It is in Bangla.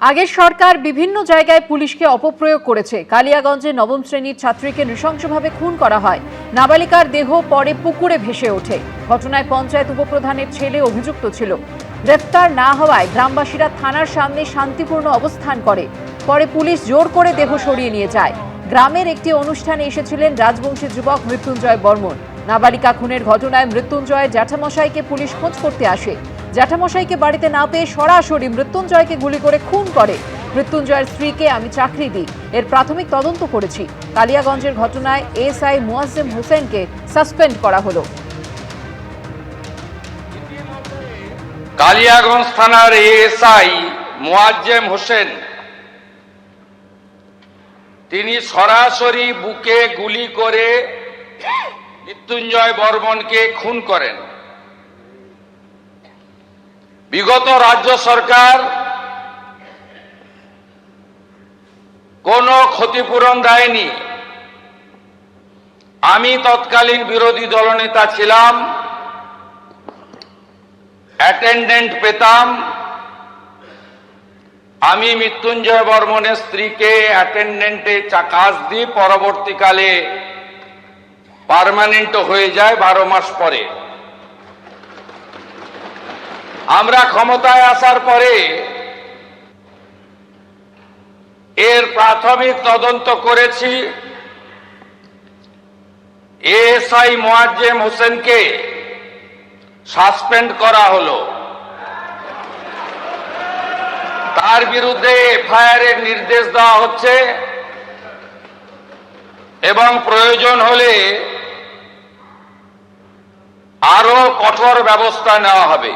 আগের সরকার বিভিন্ন জায়গায় পুলিশকে অপপ্রয়োগ করেছে। কালিয়াগঞ্জে নবম শ্রেণীর ছাত্রীকে নৃশংসভাবে খুন করা হয়। নাবালিকার দেহ পরে পুকুরে ভেসে ওঠে। ঘটনায় পঞ্চায়েত উপপ্রধানের ছেলে অভিযুক্ত ছিল। গ্রেফতার না হওয়ায় গ্রামবাসীরা থানার সামনে শান্তিপূর্ণ অবস্থান করে। পরে পুলিশ জোর করে দেহ সরিয়ে নিয়ে যায়। গ্রামের একটি অনুষ্ঠানে এসেছিলেন রাজবংশী যুবক মৃত্যুঞ্জয় বর্মন। নাবালিকা খুনের ঘটনায় মৃত্যুঞ্জয়ের জ্যাঠামশাইকে পুলিশ খোঁজ করতে আসে। জ্যাঠামশাইকে বাড়িতে না পেয়ে সরাসরি মৃত্যুঞ্জয়কে গুলি করে খুন করে। মৃত্যুঞ্জয়ের স্ত্রীকে আমি চাকরি দিই, এর প্রাথমিক তদন্ত করেছি। কালিয়াগঞ্জের ঘটনায় এসআই মুয়াজ্জেম হোসেনকে সাসপেন্ড করা হলো। কালিয়াগঞ্জ থানার এসআই মুয়াজ্জেম হোসেন তিনি সরাসরি বুকে গুলি করে মৃত্যুঞ্জয় বর্মনকে খুন করেন। বিগত রাজ্য সরকার কোনো ক্ষতিপূরণ দেয়নি। আমি তৎকালীন বিরোধী দলনেতা ছিলাম, অ্যাটেন্ডেন্ট পেতাম। আমি মৃত্যুঞ্জয় বর্মনের স্ত্রীকে অ্যাটেন্ডেন্টে কাজ দিই, পরবর্তীকালে পার্মানেন্ট হয়ে যায় 12 মাস পরে। আমরা ক্ষমতায় আসার পরে এর প্রাথমিক তদন্ত করেছি। এএসআই মুয়াজ্জেম হোসেনকে সাসপেন্ড করা হলো। তার বিরুদ্ধে এফআইআর এর নির্দেশ দেওয়া হচ্ছে এবং প্রয়োজন হলে আরো কঠোর ব্যবস্থা নেওয়া হবে।